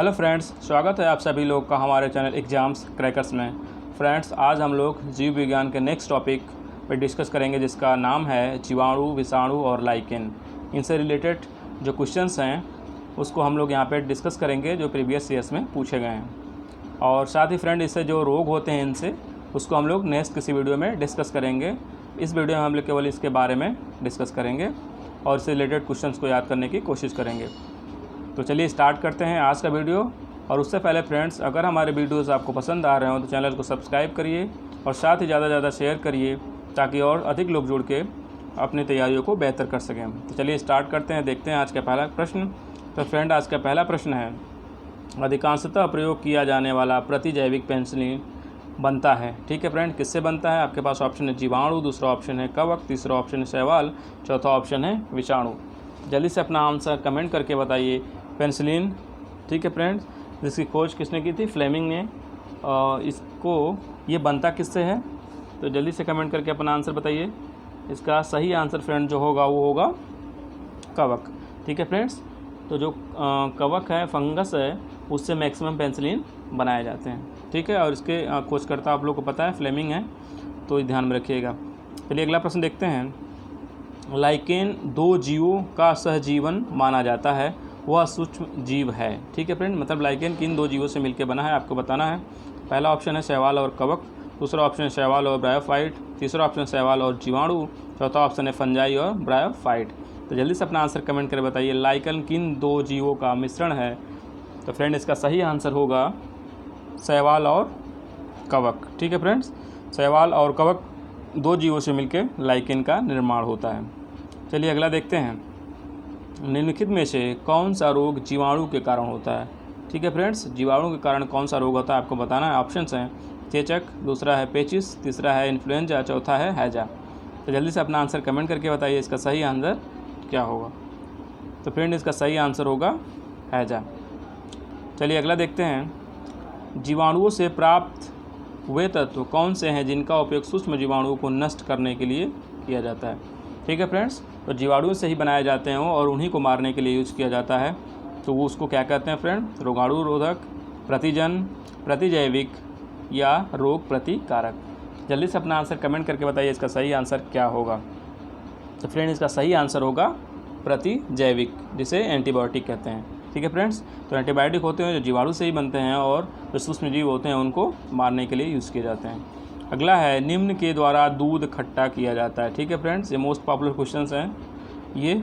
Hello friends, स्वागत है आप सभी लोग का हमारे चैनल एग्जाम्स क्रैकर्स में। फ्रेंड्स, आज हम लोग जीव विज्ञान के नेक्स्ट टॉपिक पर डिस्कस करेंगे जिसका नाम है जीवाणु, विषाणु और लाइकेन। इनसे रिलेटेड जो क्वेश्चंस हैं उसको हम लोग यहाँ पे डिस्कस करेंगे जो प्रीवियस ईयर्स में पूछे गए हैं। और साथ ही फ्रेंड, इससे जो रोग होते हैं इनसे उसको हम लोग नेक्स्ट किसी वीडियो में डिस्कस करेंगे। इस वीडियो में हम लोग केवल इसके बारे में डिस्कस करेंगे और इससे रिलेटेड क्वेश्चंस को याद करने की कोशिश करेंगे। तो चलिए स्टार्ट करते हैं आज का वीडियो। और उससे पहले फ्रेंड्स, अगर हमारे वीडियोस आपको पसंद आ रहे हो तो चैनल को सब्सक्राइब करिए और साथ ही ज़्यादा से ज़्यादा शेयर करिए ताकि और अधिक लोग जुड़ के अपनी तैयारियों को बेहतर कर सकें। तो चलिए स्टार्ट करते हैं, देखते हैं आज का पहला प्रश्न। तो फ्रेंड, आज का पहला प्रश्न है, अधिकांशतः प्रयोग किया जाने वाला प्रतिजैविक पेनिसिलिन बनता है। ठीक है फ्रेंड, किससे बनता है? आपके पास ऑप्शन है जीवाणु, दूसरा ऑप्शन है कवक, तीसरा ऑप्शन है शैवाल, चौथा ऑप्शन है विषाणु। जल्दी से अपना आंसर कमेंट करके बताइए। पेनिसिलिन, ठीक है फ्रेंड्स, जिसकी खोज किसने की थी? फ्लेमिंग ने। इसको ये बनता किससे है? तो जल्दी से कमेंट करके अपना आंसर बताइए। इसका सही आंसर फ्रेंड जो होगा वो होगा कवक। ठीक है फ्रेंड्स, तो जो कवक है, फंगस है, उससे मैक्सिमम पेनिसिलिन बनाए जाते हैं। ठीक है, और इसके खोजकर्ता आप लोग को पता है फ्लेमिंग है, तो ध्यान में रखिएगा। चलिए अगला प्रश्न देखते हैं। लाइकेन दो जीवों का सहजीवन माना जाता है, वह सूक्ष्म जीव है। ठीक है फ्रेंड, मतलब लाइकेन किन दो जीवों से मिलकर बना है आपको बताना है। पहला ऑप्शन है शैवाल और कवक, दूसरा ऑप्शन है शैवाल और ब्रायोफाइट, तीसरा ऑप्शन है शैवाल और जीवाणु, चौथा ऑप्शन है फंजाई और ब्रायोफाइट। तो जल्दी से अपना आंसर कमेंट करके बताइए, लाइकेन किन दो जीवों का मिश्रण है? तो फ्रेंड, इसका सही आंसर होगा शैवाल और कवक। ठीक है फ्रेंड्स, शैवाल और कवक दो जीवों से मिलकर लाइकेन का निर्माण होता है। चलिए अगला देखते हैं। निम्नलिखित में से कौन सा रोग जीवाणु के कारण होता है? ठीक है फ्रेंड्स, जीवाणु के कारण कौन सा रोग होता है आपको बताना है। ऑप्शंस हैं चेचक, दूसरा है पेचिस, तीसरा है इन्फ्लुएंजा, चौथा है हैजा। तो जल्दी से अपना आंसर कमेंट करके बताइए इसका सही आंसर क्या होगा। तो फ्रेंड, इसका सही आंसर होगा हैजा। चलिए अगला देखते हैं। जीवाणुओं से प्राप्त वे तत्व कौन से हैं जिनका उपयोग सूक्ष्म जीवाणुओं को नष्ट करने के लिए किया जाता है? ठीक है फ्रेंड्स, तो जीवाणुओं से ही बनाए जाते हैं और उन्हीं को मारने के लिए यूज़ किया जाता है। तो वो उसको क्या कहते हैं फ्रेंड? रोगाणु रोधक, प्रतिजन, प्रतिजैविक या रोग प्रतिकारक। जल्दी से अपना आंसर कमेंट करके बताइए इसका सही आंसर क्या होगा। तो फ्रेंड, इसका सही आंसर होगा प्रतिजैविक, जिसे एंटीबायोटिक कहते हैं। ठीक है फ्रेंड्स, तो एंटीबायोटिक होते हैं जो जीवाणु से ही बनते हैं और जो सूक्ष्म जीव होते हैं उनको मारने के लिए यूज़ किए जाते हैं। अगला है, निम्न के द्वारा दूध खट्टा किया जाता है। ठीक है फ्रेंड्स, ये मोस्ट पॉपुलर क्वेश्चंस हैं ये।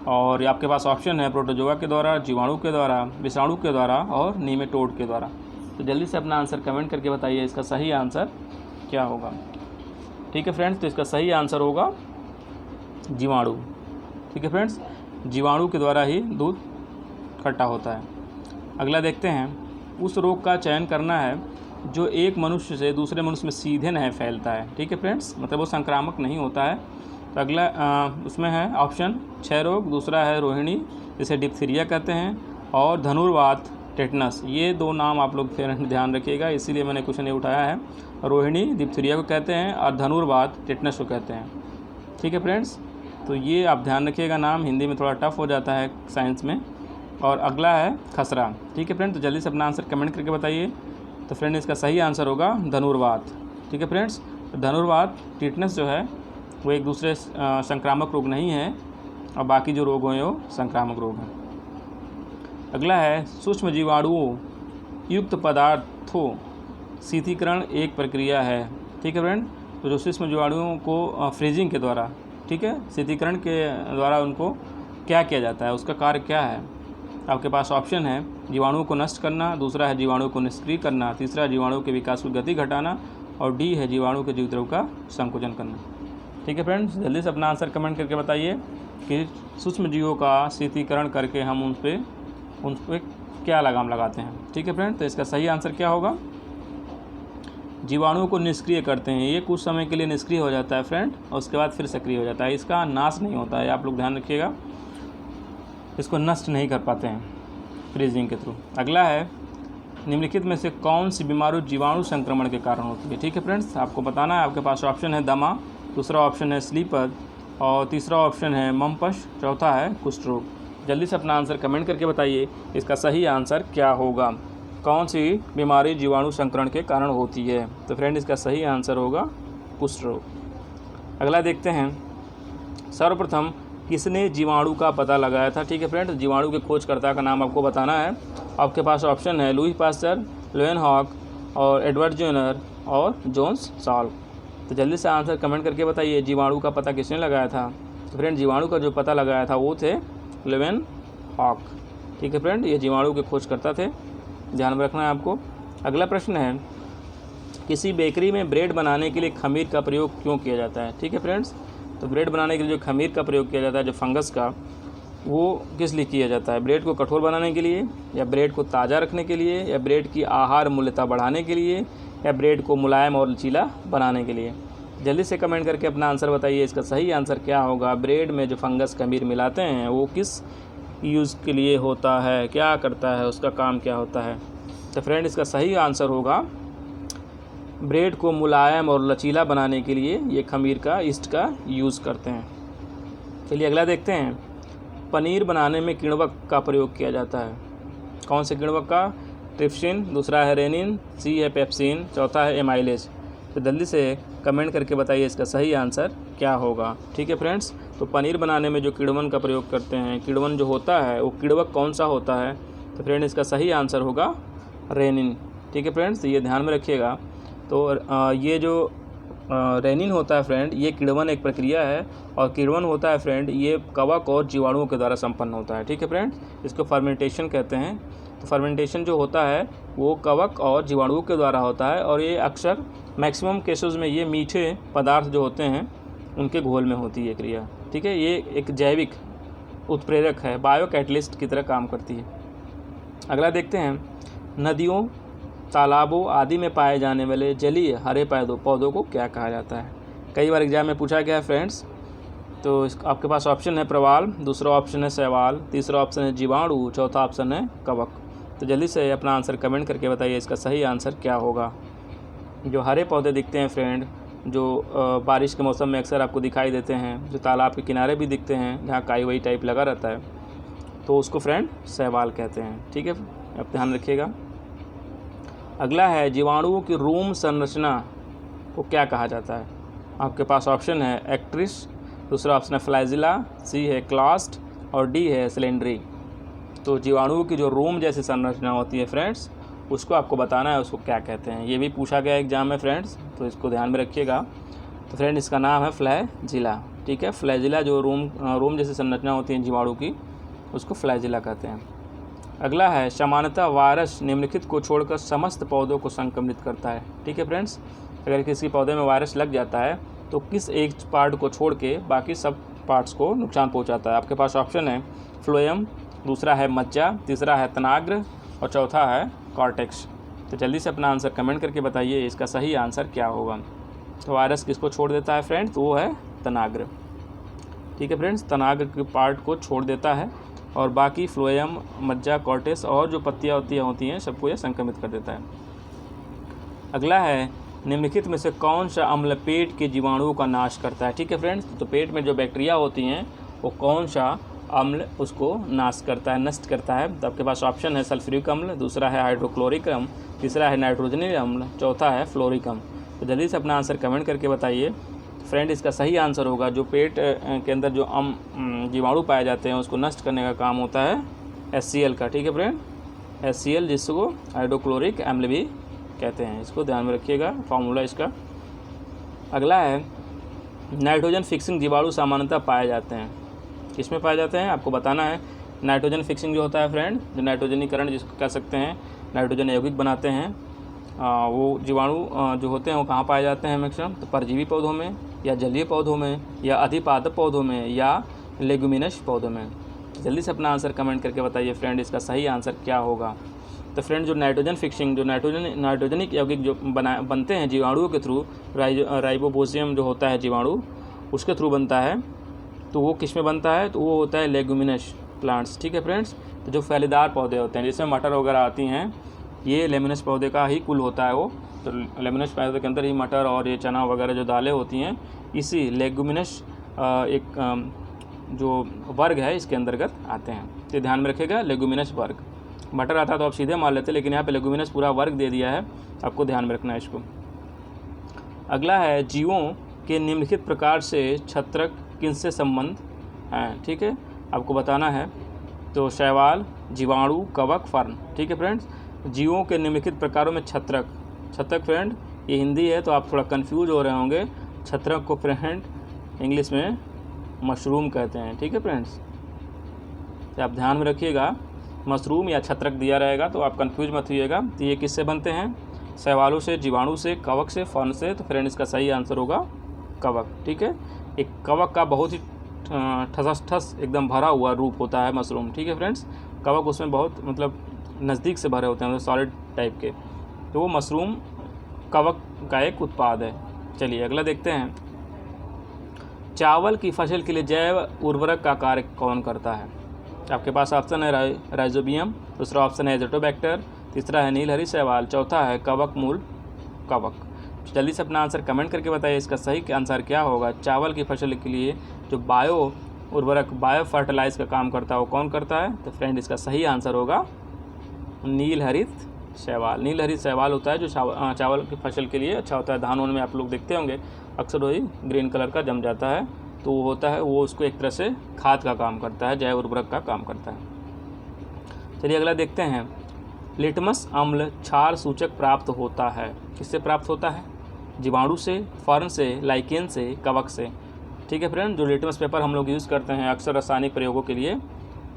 और आपके पास ऑप्शन है प्रोटोजोआ के द्वारा, जीवाणु के द्वारा, विषाणु के द्वारा और नीमेटोड के द्वारा। तो जल्दी से अपना आंसर कमेंट करके बताइए इसका सही आंसर क्या होगा। ठीक है फ्रेंड्स, तो इसका सही आंसर होगा जीवाणु। ठीक है फ्रेंड्स, जीवाणु के द्वारा ही दूध खट्टा होता है। अगला देखते हैं। उस रोग का चयन करना है जो एक मनुष्य से दूसरे मनुष्य में सीधे नहीं फैलता है। ठीक है फ्रेंड्स, मतलब वो संक्रामक नहीं होता है। तो अगला उसमें है ऑप्शन क्षय रोग, दूसरा है रोहिणी जिसे डिप्थीरिया कहते हैं, और धनुर्वात, टेटनस। ये दो नाम आप लोग फिर ध्यान रखिएगा, इसीलिए मैंने क्वेश्चन ये उठाया है। रोहिणी डिप्थीरिया को कहते हैं और धनुर्वात टेटनस को कहते हैं। ठीक है फ्रेंड्स, तो ये आप ध्यान रखिएगा, नाम हिंदी में थोड़ा टफ हो जाता है साइंस में। और अगला है खसरा। ठीक है फ्रेंड, तो जल्दी से अपना आंसर कमेंट करके बताइए। तो फ्रेंड, इसका सही आंसर होगा धनुर्वात। ठीक है फ्रेंड्स, तो धनुर्वात, टिटनस जो है वो एक दूसरे संक्रामक रोग नहीं है और बाकी जो रोग हैं वो संक्रामक रोग हैं। अगला है, सूक्ष्म जीवाणुओं युक्त पदार्थों शीतलीकरण एक प्रक्रिया है। ठीक है फ्रेंड, तो जो सूक्ष्म जीवाणुओं को फ्रीजिंग के द्वारा, ठीक है, शीतलीकरण के द्वारा उनको क्या किया जाता है, उसका कार्य क्या है? आपके पास ऑप्शन है जीवाणुओं को नष्ट करना, दूसरा है जीवाणु को निष्क्रिय करना, तीसरा जीवाणु के विकास की गति घटाना और डी है जीवाणु के जीवद्रव्य का संकुचन करना। ठीक है फ्रेंड्स, जल्दी से अपना आंसर कमेंट करके बताइए कि सूक्ष्म जीवों का शीतलीकरण करके हम उन पर क्या लगाम लगाते हैं। ठीक है फ्रेंड, तो इसका सही आंसर क्या होगा? जीवाणुओं को निष्क्रिय करते हैं। ये कुछ समय के लिए निष्क्रिय हो जाता है फ्रेंड और उसके बाद फिर सक्रिय हो जाता है, इसका नाश नहीं होता है। आप लोग ध्यान रखिएगा, इसको नष्ट नहीं कर पाते हैं फ्रीजिंग के थ्रू। अगला है, निम्नलिखित में से कौन सी बीमारी जीवाणु संक्रमण के कारण होती है? ठीक है फ्रेंड्स, आपको बताना है। आपके पास ऑप्शन है दमा, दूसरा ऑप्शन है स्लीपर और तीसरा ऑप्शन है मम्पश, चौथा है कुष्ठ रोग। जल्दी से अपना आंसर कमेंट करके बताइए इसका सही आंसर क्या होगा। कौन सी बीमारी जीवाणु संक्रमण के कारण होती है? तो फ्रेंड इसका सही आंसर होगा कुष्ठ रोग। अगला देखते हैं, सर्वप्रथम किसने जीवाणु का पता लगाया था? ठीक है फ्रेंड, जीवाणु के खोजकर्ता का नाम आपको बताना है। आपके पास ऑप्शन है लुई पास्चर, लेवेनहॉक और एडवर्ड जेनर और जोन्स सॉल्व। तो जल्दी से आंसर कमेंट करके बताइए जीवाणु का पता किसने लगाया था? तो फ्रेंड जीवाणु का जो पता लगाया था वो थे लेवेनहॉक। ठीक है फ्रेंड, ये जीवाणु के खोजकर्ता थे, ध्यान में रखना है आपको। अगला प्रश्न है, किसी बेकरी में ब्रेड बनाने के लिए खमीर का प्रयोग क्यों किया जाता है? ठीक है फ्रेंड्स, तो ब्रेड बनाने के लिए जो खमीर का प्रयोग किया जाता है, जो फंगस का, वो किस लिए किया जाता है? ब्रेड को कठोर बनाने के लिए, या ब्रेड को ताज़ा रखने के लिए, या ब्रेड की आहार मूल्यता बढ़ाने के लिए, या ब्रेड को मुलायम और लचीला बनाने के लिए? जल्दी से कमेंट करके अपना आंसर बताइए इसका सही आंसर क्या होगा। ब्रेड में जो फंगस खमीर मिलाते हैं वो किस यूज़ के लिए होता है, क्या करता है, उसका काम क्या होता है? तो फ्रेंड इसका सही आंसर होगा ब्रेड को मुलायम और लचीला बनाने के लिए ये खमीर का, ईस्ट का यूज़ करते हैं। चलिए अगला देखते हैं, पनीर बनाने में किण्वक का प्रयोग किया जाता है। कौन से किण्वक का? ट्रिप्सिन, दूसरा है रेनिन, सी है पेप्सिन, चौथा है एमाइलेज। तो जल्दी से कमेंट करके बताइए इसका सही आंसर क्या होगा। ठीक है फ्रेंड्स, तो पनीर बनाने में जो किण्वन का प्रयोग करते हैं, किण्वन जो होता है वो किण्वक कौन सा होता है? तो फ्रेंड इसका सही आंसर होगा रेनिन। ठीक है फ्रेंड्स, तो ये ध्यान में रखिएगा। तो ये जो रेनिन होता है फ्रेंड, ये किण्वन एक प्रक्रिया है, और किण्वन होता है फ्रेंड ये कवक और जीवाणुओं के द्वारा संपन्न होता है। ठीक है फ्रेंड, इसको फर्मेंटेशन कहते हैं। तो फर्मेंटेशन जो होता है वो कवक और जीवाणुओं के द्वारा होता है, और ये अक्सर मैक्सिमम केसेस में ये मीठे पदार्थ जो होते हैं उनके घोल में होती है क्रिया। ठीक है, ये एक जैविक उत्प्रेरक है, बायो कैटलिस्ट की तरह काम करती है। अगला देखते हैं, नदियों, तालाबों आदि में पाए जाने वाले जलीय हरे पौधों को क्या कहा जाता है? कई बार एग्जाम में पूछा गया है फ्रेंड्स। तो आपके पास ऑप्शन है प्रवाल, दूसरा ऑप्शन है शैवाल, तीसरा ऑप्शन है जीवाणु, चौथा ऑप्शन है कवक। तो जल्दी से अपना आंसर कमेंट करके बताइए इसका सही आंसर क्या होगा। जो हरे पौधे दिखते हैं फ्रेंड, जो बारिश के मौसम में अक्सर आपको दिखाई देते हैं, जो तालाब के किनारे भी दिखते हैं जहाँ काई वाई टाइप लगा रहता है, तो उसको फ्रेंड शैवाल कहते हैं। ठीक है, आप ध्यान रखिएगा। अगला है, जीवाणुओं की रोम संरचना को क्या कहा जाता है? आपके पास ऑप्शन है एक्ट्रिस, दूसरा ऑप्शन है फ्लैजिला, सी है क्लास्ट और डी है सिलेंड्री। तो जीवाणुओं की जो रोम जैसी संरचना होती है फ्रेंड्स, उसको आपको बताना है उसको क्या कहते हैं। ये भी पूछा गया एग्जाम में फ्रेंड्स, तो इसको ध्यान में रखिएगा। तो फ्रेंड इसका नाम है फ्लैजिला। ठीक है, फ्लैजिला जो रोम जैसी संरचना होती है जीवाणु की, उसको फ्लैजिला कहते हैं। अगला है, सामान्यतः वायरस निम्नलिखित को छोड़कर समस्त पौधों को संक्रमित करता है। ठीक है फ्रेंड्स, अगर किसी पौधे में वायरस लग जाता है तो किस एक पार्ट को छोड़ के बाकी सब पार्ट्स को नुकसान पहुंचाता है? आपके पास ऑप्शन है फ्लोएम, दूसरा है मज्जा, तीसरा है तनाग्र और चौथा है कॉर्टेक्स। तो जल्दी से अपना आंसर कमेंट करके बताइए इसका सही आंसर क्या होगा। तो वायरस किसको छोड़ देता है फ्रेंड्स? तो वो है तनाग्र। ठीक है फ्रेंड्स, तनाग्र के पार्ट को छोड़ देता है, और बाकी फ्लोएम, मज्जा, कॉर्टेक्स और जो पत्तियाँ होती हैं सबको ये संक्रमित कर देता है। अगला है, निम्नलिखित में से कौन सा अम्ल पेट के जीवाणुओं का नाश करता है? ठीक है फ्रेंड्स, तो पेट में जो बैक्टीरिया होती हैं वो कौन सा अम्ल उसको नाश करता है, नष्ट करता है? तो आपके पास ऑप्शन है सल्फ्यूरिक अम्ल, दूसरा है हाइड्रोक्लोरिक अम्ल, तीसरा है नाइट्रोजनी अम्ल, चौथा है फ्लोरिक अम्ल। तो जल्दी से अपना आंसर कमेंट करके बताइए। फ्रेंड इसका सही आंसर होगा, जो पेट के अंदर जो जीवाणु पाए जाते हैं उसको नष्ट करने का काम होता है HCl का। ठीक है फ्रेंड, HCl जिसको हाइड्रोक्लोरिक अम्ल भी कहते हैं, इसको ध्यान में रखिएगा फार्मूला इसका। अगला है, नाइट्रोजन फिक्सिंग जीवाणु सामान्यतः पाए जाते हैं। किसमें पाए जाते हैं आपको बताना है। नाइट्रोजन फिक्सिंग जो होता है फ्रेंड, जो नाइट्रोजनीकरण जिसको कह सकते हैं, नाइट्रोजन यौगिक बनाते हैं, वो जीवाणु जो होते हैं वो कहाँ पाए जाते हैं मैक्सिमम? तो परजीवी पौधों में, या जलीय पौधों में, या अधिपादप पौधों में, या लेगुमिनस पौधों में। जल्दी से अपना आंसर कमेंट करके बताइए फ्रेंड इसका सही आंसर क्या होगा। तो फ्रेंड जो नाइट्रोजन फिक्सिंग, जो नाइट्रोजनिक यौगिक जो बनते हैं जीवाणुओं के थ्रू, राइबोबोसियम जो होता है जीवाणु उसके थ्रू बनता है, तो वो किस में बनता है? तो वो होता है लेगुमिनस प्लांट्स। ठीक है फ्रेंड्स, तो जो फैलेदार पौधे होते हैं जिसमें मटर वगैरह आती हैं, ये लेमिनस पौधे का ही कुल होता है वो। तो लेमिनस पौधे के अंदर ही मटर और ये चना वगैरह जो दालें होती हैं, इसी लेगुमिनस एक जो वर्ग है इसके अंतर्गत आते हैं। तो ध्यान में रखिएगा, लेगुमिनस वर्ग। मटर आता तो आप सीधे मान लेते, लेकिन यहाँ पे लेगुमिनस पूरा वर्ग दे दिया है, आपको ध्यान में रखना है इसको। अगला है जीवों के निम्नलिखित प्रकार से छत्रक किनसे संबंध हैं, ठीक है, आपको बताना है। तो शैवाल, जीवाणु, कवक, फर्न, ठीक है फ्रेंड्स। जीवों के निम्नलिखित प्रकारों में छत्रक, छत्रक फ्रेंड ये हिंदी है तो आप थोड़ा कंफ्यूज हो रहे होंगे। छत्रक को फ्रेंड इंग्लिश में मशरूम कहते हैं, ठीक है फ्रेंड्स। तो आप ध्यान में रखिएगा, मशरूम या छत्रक दिया रहेगा तो आप कंफ्यूज मत होइएगा। तो ये किससे बनते हैं? शैवालों से, जीवाणु से, कवक से, फर्न से। तो फ्रेंड इसका सही आंसर होगा कवक, ठीक है। एक कवक का बहुत ही ठस एकदम भरा हुआ रूप होता है मशरूम, ठीक है फ्रेंड्स। कवक उसमें बहुत मतलब नज़दीक से भरे होते हैं, मतलब सॉलिड टाइप के, तो वो मशरूम कवक का एक उत्पाद है। चलिए अगला देखते हैं। चावल की फसल के लिए जैव उर्वरक का कार्य कौन करता है? आपके पास ऑप्शन है राइजोबियम, दूसरा ऑप्शन है एजोटोबैक्टर, तीसरा है नीलहरी शैवाल, चौथा है कवक मूल कवक। जल्दी से अपना आंसर कमेंट करके बताइए, इसका सही आंसर क्या होगा। चावल की फसल के लिए जो बायो उर्वरक, बायो फर्टिलाइज का काम करता है वो कौन करता है? तो फ्रेंड इसका सही आंसर होगा नीलहरित शैवाल। नीलहरित शैवाल होता है जो चावल की फसल के लिए अच्छा होता है। धान में आप लोग देखते होंगे अक्सर वही ग्रीन कलर का जम जाता है, तो वो होता है, वो उसको एक तरह से खाद का काम करता है, जैव उर्वरक का काम करता है। चलिए अगला देखते हैं। लिटमस अम्ल क्षार सूचक प्राप्त होता है, किससे प्राप्त होता है? जीवाणु से, फर्न से, लाइकेन से, कवक से, ठीक है फ्रेंड। जो लिटमस पेपर हम लोग यूज़ करते हैं अक्सर रासायनिक प्रयोगों के लिए,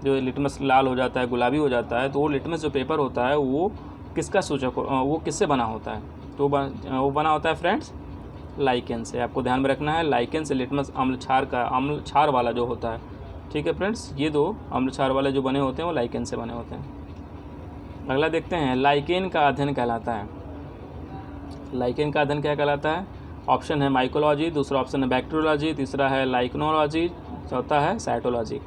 जो लिटमस लाल हो जाता है, गुलाबी हो जाता है, तो वो लिटमस जो पेपर होता है वो किसका सूचक, वो किससे बना होता है? तो वो बना होता है फ्रेंड्स लाइकेन से। आपको ध्यान में रखना है, लाइकेन से लिटमस अम्ल क्षार वाला जो होता है, ठीक है फ्रेंड्स। ये दो अम्ल क्षार वाले जो बने होते हैं वो लाइकेन से बने होते हैं। अगला देखते हैं। लाइकेन का अध्ययन कहलाता है, लाइकेन का अध्ययन क्या कहलाता है? ऑप्शन है माइकोलॉजी, दूसरा ऑप्शन है बैक्टीरियोलॉजी, तीसरा है लाइकनोलॉजी, चौथा है साइटोलॉजी।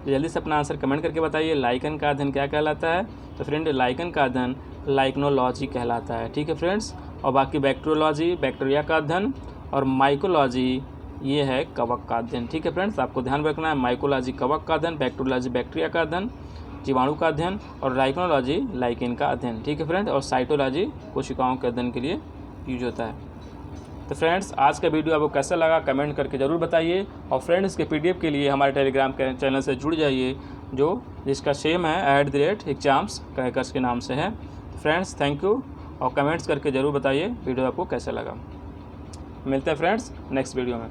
जल्दी से अपना आंसर कमेंट करके बताइए, लाइकन का अध्ययन क्या कहलाता है? तो फ्रेंड लाइकन का अध्ययन लाइकनोलॉजी कहलाता है, ठीक है फ्रेंड्स। और बाकी बैक्टीरियोलॉजी बैक्टीरिया का अध्ययन, और माइकोलॉजी ये है कवक का अध्ययन, ठीक है फ्रेंड्स। आपको ध्यान रखना है, माइकोलॉजी कवक का अध्ययन, बैक्टीरियोलॉजी बैक्टीरिया का अध्ययन, जीवाणु का अध्ययन, और लाइकनोलॉजी लाइकेन का अध्ययन, ठीक है फ्रेंड। और साइटोलॉजी कोशिकाओं के अध्ययन के लिए यूज होता है। तो फ्रेंड्स आज का वीडियो आपको कैसा लगा कमेंट करके ज़रूर बताइए। और फ्रेंड्स के पीडीएफ के लिए हमारे टेलीग्राम के चैनल से जुड़ जाइए, जिसका सेम है @exams क्रैकर्स के नाम से है। फ्रेंड्स थैंक यू, और कमेंट्स करके ज़रूर बताइए वीडियो आपको कैसा लगा। मिलते हैं फ्रेंड्स नेक्स्ट वीडियो में।